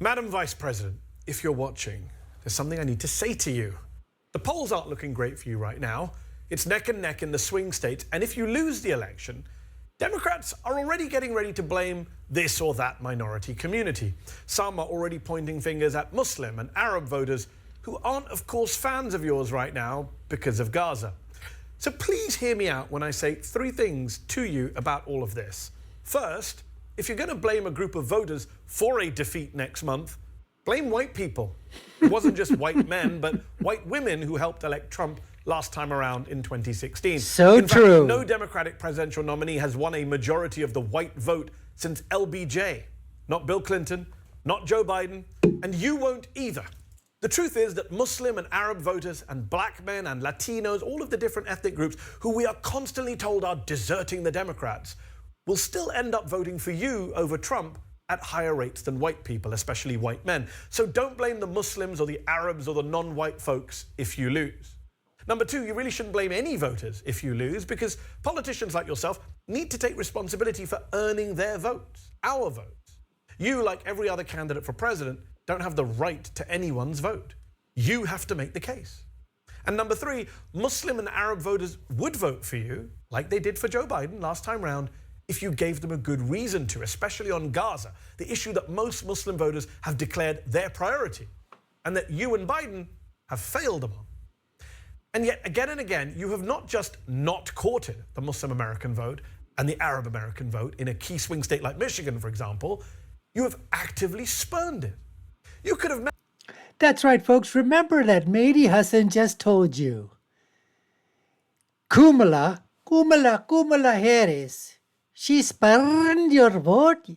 Madam Vice President, if you're watching, there's something I need to say to you. The polls aren't looking great for you right now. It's neck and neck in the swing states, and if you lose the election, Democrats are already getting ready to blame this or that minority community. Some are already pointing fingers at Muslim and Arab voters who aren't, of course, fans of yours right now because of Gaza. So please hear me out when I say three things to you about all of this. First, if you're going to blame a group of voters for a defeat next month, blame white people. It wasn't just white men, but white women who helped elect Trump last time around in 2016. So in true. fact, no Democratic presidential nominee has won a majority of the white vote since LBJ. Not Bill Clinton, not Joe Biden, and you won't either. The truth is that Muslim and Arab voters and black men and Latinos, all of the different ethnic groups who we are constantly told are deserting the Democrats, will still end up voting for you over Trump at higher rates than white people, especially white men. So don't blame the Muslims or the Arabs or the non-white folks if you lose. Number two, you really shouldn't blame any voters if you lose, because politicians like yourself need to take responsibility for earning their votes, our votes. You, like every other candidate for president, don't have the right to anyone's vote. You have to make the case. And number three, Muslim and Arab voters would vote for you, like they did for Joe Biden last time round, if you gave them a good reason to, especially on Gaza, the issue that most Muslim voters have declared their priority, and that you and Biden have failed them on. And yet, again and again, you have not just not courted the Muslim American vote and the Arab American vote in a key swing state like Michigan, for example, you have actively spurned it. You could have... That's right, folks. Remember that Mehdi Hasan just told you. Kamala Harris. She spurned your vote.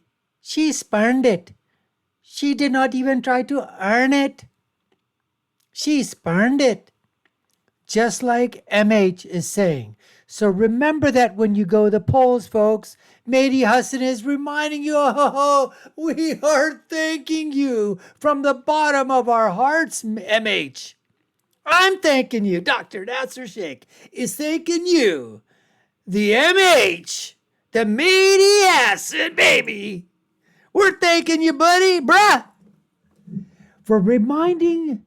She spurned it. She did not even try to earn it. She spurned it. Just like MH is saying. So remember that when you go to the polls, folks. Mehdi Hasan is reminding you, oh, we are thanking you from the bottom of our hearts, MH. I'm thanking you. Dr. Nasser Sheikh is thanking you. The MH. The Mehdi Hasan, baby. We're thanking you, buddy, bruh, for reminding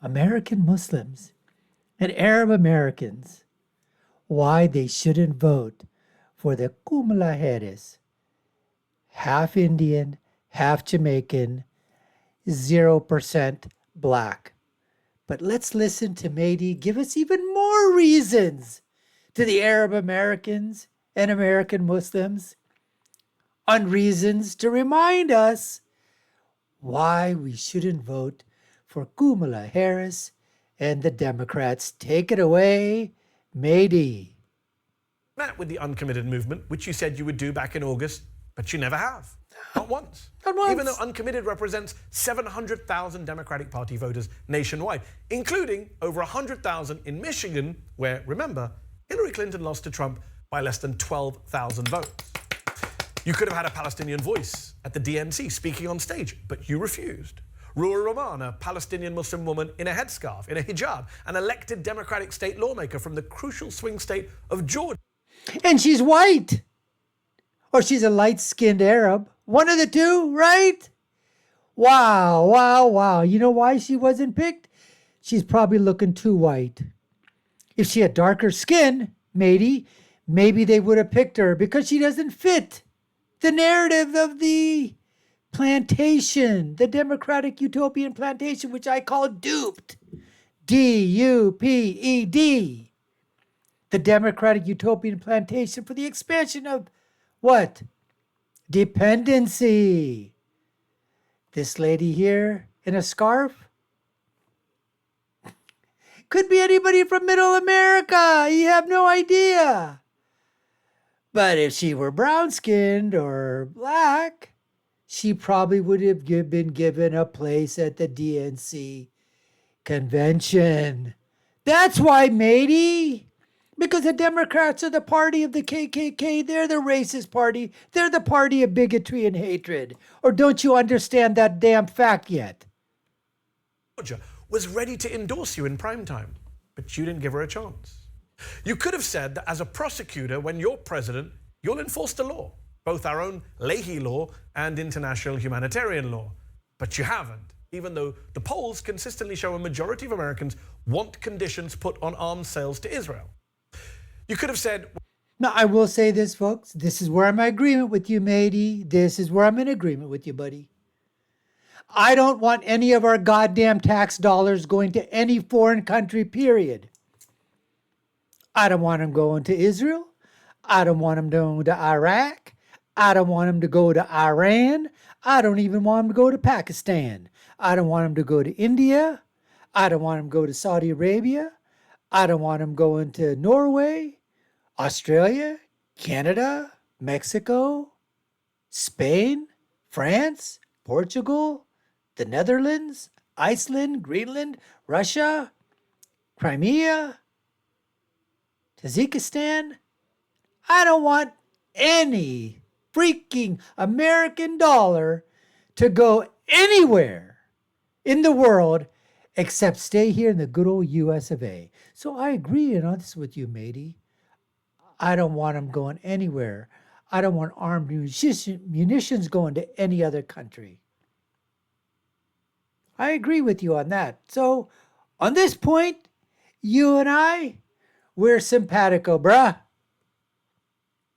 American Muslims and Arab Americans why they shouldn't vote for the Kamala Harris, half Indian, half Jamaican, 0% black. But let's listen to Mehdi give us even more reasons to the Arab Americans and American Muslims on reasons to remind us why we shouldn't vote for Kamala Harris and the Democrats. Take it away, Mehdi. Met with the uncommitted movement, which you said you would do back in August, but you never have. Not once. Not once. Even though uncommitted represents 700,000 Democratic Party voters nationwide, including over 100,000 in Michigan, where, remember, Hillary Clinton lost to Trump by less than 12,000 votes. You could have had a Palestinian voice at the DNC speaking on stage, but you refused. Ruha Rahman, a Palestinian Muslim woman in a headscarf, in a hijab, an elected Democratic state lawmaker from the crucial swing state of Georgia. And she's white. Or she's a light-skinned Arab. One of the two, right? Wow. You know why she wasn't picked? She's probably looking too white. If she had darker skin, maybe they would have picked her because she doesn't fit the narrative of the plantation, the Democratic Utopian plantation, which I call duped. D-U-P-E-D. The Democratic Utopian plantation for the expansion of what? Dependency. This lady here in a scarf could be anybody from Middle America. You have no idea. But if she were brown-skinned or black, she probably would have been given a place at the DNC convention. That's why, matey. Because the Democrats are the party of the KKK. They're the racist party. They're the party of bigotry and hatred. Or don't you understand that damn fact yet? Georgia was ready to endorse you in prime time, but you didn't give her a chance. You could have said that as a prosecutor, when you're president, you'll enforce the law, both our own Leahy law and international humanitarian law. But you haven't, even though the polls consistently show a majority of Americans want conditions put on arms sales to Israel. You could have said, Now, I will say this, folks. This is where I'm in agreement with you, matey. This is where I'm in agreement with you, buddy. I don't want any of our goddamn tax dollars going to any foreign country, period. I don't want them going to Israel. I don't want them going to Iraq. I don't want them to go to Iran. I don't even want them to go to Pakistan. I don't want them to go to India. I don't want them to go to Saudi Arabia. I don't want them going to Norway, Australia, Canada, Mexico, Spain, France, Portugal, the Netherlands, Iceland, Greenland, Russia, Crimea, Tajikistan. I don't want any freaking American dollar to go anywhere in the world except stay here in the good old US of A. So I agree on this with you, matey. I don't want them going anywhere. I don't want armed munitions going to any other country. I agree with you on that. So on this point, you and I, we're simpatico, bruh.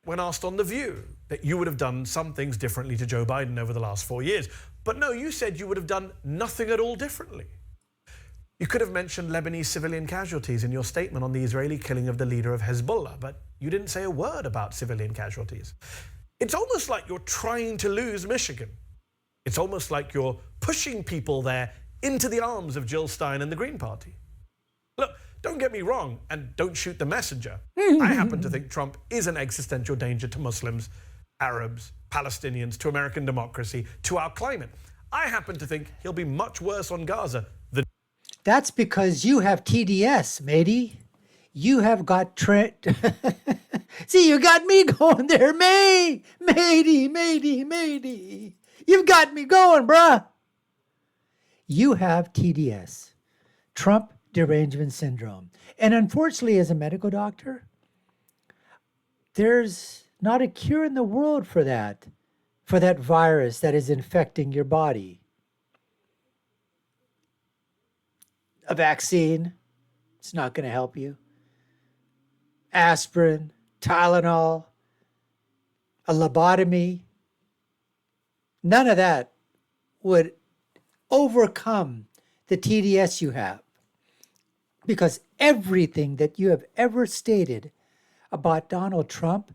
when asked on The View that you would have done some things differently to Joe Biden over the last 4 years. But no, you said you would have done nothing at all differently. You could have mentioned Lebanese civilian casualties in your statement on the Israeli killing of the leader of Hezbollah, but you didn't say a word about civilian casualties. It's almost like you're trying to lose Michigan. It's almost like you're pushing people there into the arms of Jill Stein and the Green Party. Look, don't get me wrong, and don't shoot the messenger. I happen to think Trump is an existential danger to Muslims, Arabs, Palestinians, to American democracy, to our climate. I happen to think he'll be much worse on Gaza than... That's because you have TDS, matey. You have got Trent. See, you got me going there, matey. You've got me going, bruh. You have TDS, Trump derangement syndrome. And unfortunately, as a medical doctor, there's not a cure in the world for that virus that is infecting your body. A vaccine, it's not going to help you. Aspirin, Tylenol, a lobotomy, none of that would overcome the TDS you have. Because everything that you have ever stated about Donald Trump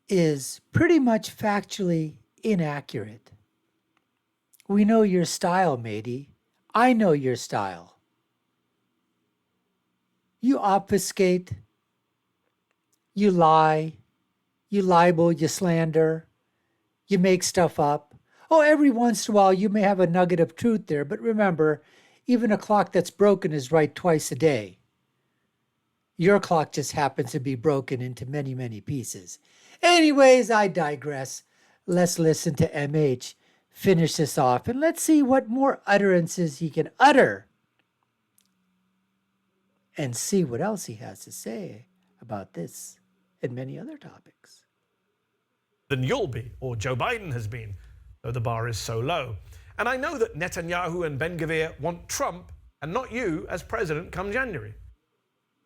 is pretty much factually inaccurate. We know your style, matey. I know your style. You obfuscate, you lie, you libel, you slander, you make stuff up. Oh, every once in a while you may have a nugget of truth there, but remember, even a clock that's broken is right twice a day. Your clock just happens to be broken into many, many pieces. Anyways, I digress. Let's listen to MH finish this off, and let's see what more utterances he can utter and see what else he has to say about this and many other topics. Than you'll be, or Joe Biden has been, though the bar is so low. And I know that Netanyahu and Ben-Gvir want Trump and not you as president come January.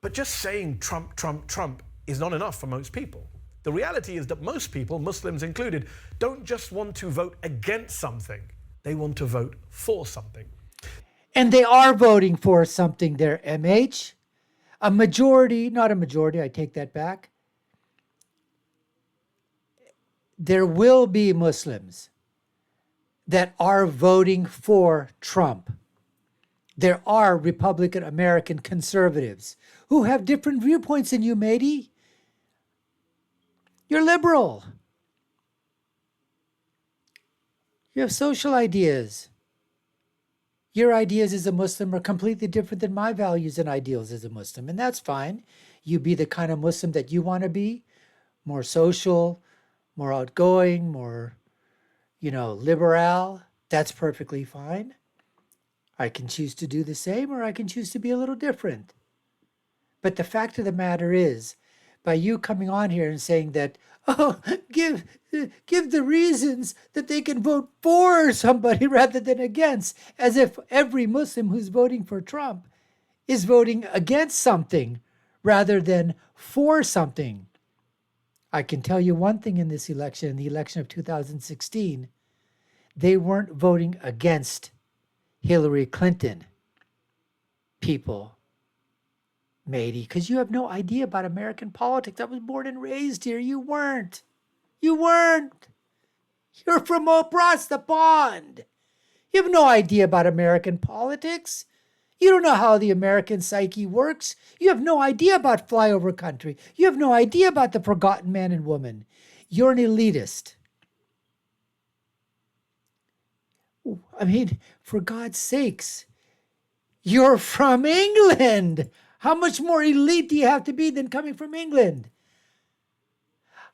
But just saying Trump, Trump, Trump is not enough for most people. The reality is that most people, Muslims included, don't just want to vote against something. They want to vote for something. And they are voting for something there, MH. A majority, not a majority, I take that back. There will be Muslims that are voting for Trump. There are Republican American conservatives who have different viewpoints than you, matey. You're liberal. You have social ideas. Your ideas as a Muslim are completely different than my values and ideals as a Muslim, and that's fine. You be the kind of Muslim that you want to be, more social, more outgoing, more, liberal. That's perfectly fine. I can choose to do the same, or I can choose to be a little different. But the fact of the matter is, by you coming on here and saying that, Oh, give the reasons that they can vote for somebody rather than against, as if every Muslim who's voting for Trump is voting against something rather than for something. I can tell you one thing in this election, in the election of 2016, they weren't voting against Hillary Clinton, people. Mehdi, because you have no idea about American politics. I was born and raised here. You weren't. You weren't. You're from across the pond. You have no idea about American politics. You don't know how the American psyche works. You have no idea about flyover country. You have no idea about the forgotten man and woman. You're an elitist. I mean, for God's sakes, you're from England. How much more elite do you have to be than coming from England?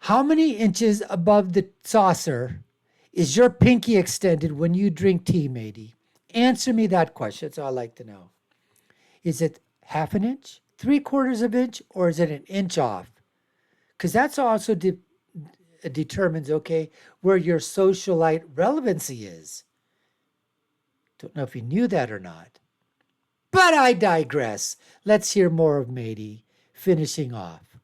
How many inches above the saucer is your pinky extended when you drink tea, Mehdi? Answer me that question. That's all I'd like to know. Is it half an inch, 3/4 of an inch, or is it an inch off? Because that's also determines, okay, where your socialite relevancy is. Don't know if you knew that or not. But I digress. Let's hear more of Mehdi finishing off.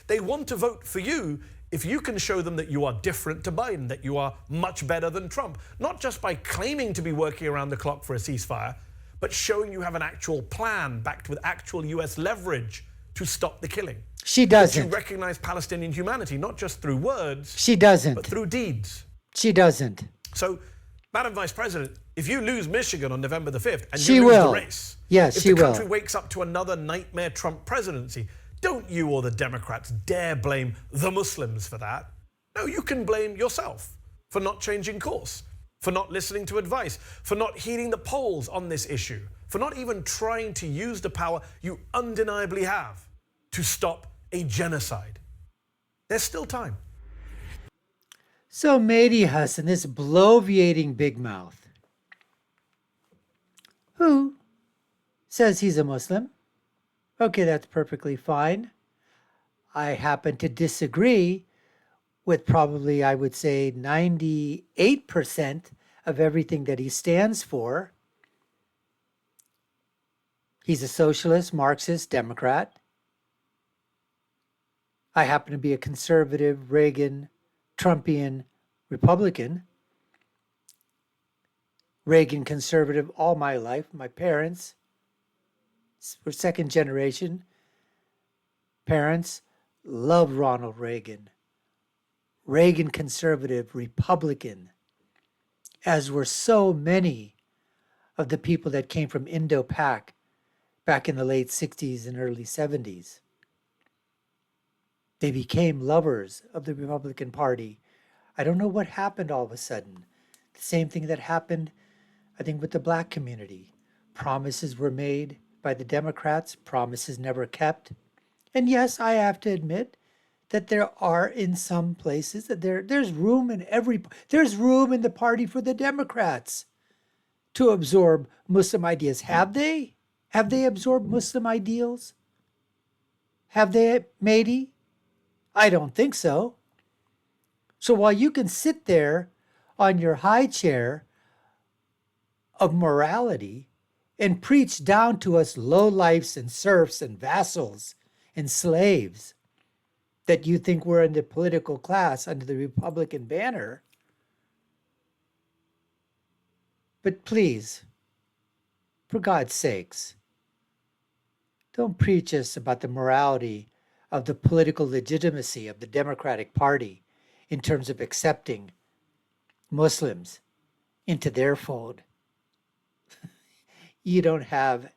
They want to vote for you if you can show them that you are different to Biden, that you are much better than Trump. Not just by claiming to be working around the clock for a ceasefire, but showing you have an actual plan backed with actual US leverage to stop the killing. She doesn't. To recognize Palestinian humanity, not just through words, she doesn't. but through deeds. She doesn't. So, Madam Vice President, if you lose Michigan on November the 5th and she you lose will. the race, yes, if she the will. country wakes up to another nightmare Trump presidency, don't you or the Democrats dare blame the Muslims for that. No, you can blame yourself for not changing course, for not listening to advice, for not heeding the polls on this issue, for not even trying to use the power you undeniably have to stop a genocide. There's still time. So Mehdi Hasan, this bloviating big mouth, who says he's a Muslim. Okay, that's perfectly fine. I happen to disagree with probably, I would say, 98% of everything that he stands for. He's a socialist, Marxist, Democrat. I happen to be a conservative, Reagan, Trumpian Republican. Reagan conservative all my life. My parents were second generation. Parents loved Ronald Reagan. Reagan conservative Republican, as were so many of the people that came from Indo-Pak back in the late 60s and early 70s. They became lovers of the Republican Party. I don't know what happened all of a sudden. The same thing that happened, I think, with the black community. Promises were made by the Democrats, promises never kept. And yes, I have to admit that there are in some places that there's room in there's room in the party for the Democrats to absorb Muslim ideas. Have they? Have they absorbed Muslim ideals? Have they, Mehdi? I don't think so. So while you can sit there on your high chair of morality and preach down to us lowlifes and serfs and vassals and slaves that you think we're in the political class under the Republican banner, but please, for God's sakes, don't preach us about the morality of the political legitimacy of the Democratic Party in terms of accepting Muslims into their fold. You don't have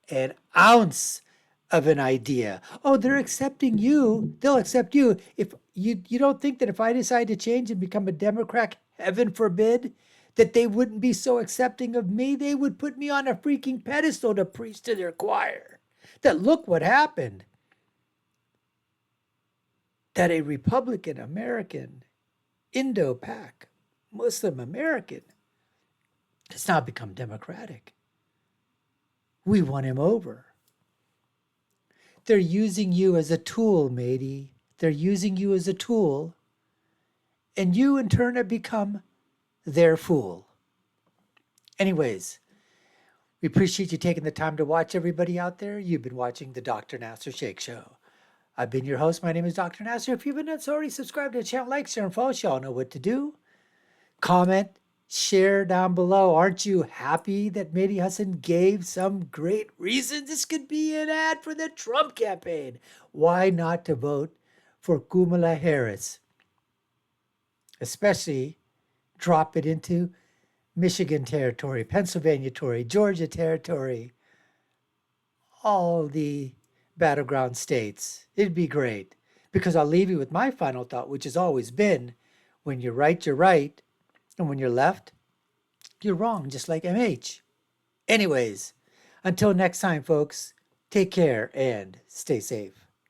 an ounce of an idea. Oh, they're accepting you. They'll accept you. If you don't think that if I decide to change and become a Democrat, heaven forbid, that they wouldn't be so accepting of me, they would put me on a freaking pedestal to preach to their choir. That look what happened. That a Republican American, Indo-Pak, Muslim American has now become Democratic. We won him over. They're using you as a tool, Mehdi. They're using you as a tool, and you in turn have become their fool. Anyways, we appreciate you taking the time to watch, everybody out there. You've been watching the Dr. Nasser Shake Show. I've been your host. My name is Dr. Nasser. If you've been already subscribed to the channel, like, share, and follow, y'all know what to do. Comment, share down below. Aren't you happy that Mehdi Hasan gave some great reasons this could be an ad for the Trump campaign? Why not to vote for Kamala Harris? Especially drop it into Michigan territory, Pennsylvania territory, Georgia territory, all the battleground states. It'd be great, because I'll leave you with my final thought, which has always been, when you're right, you're right. And when you're left, you're wrong, just like MH. Anyways, until next time, folks, take care and stay safe.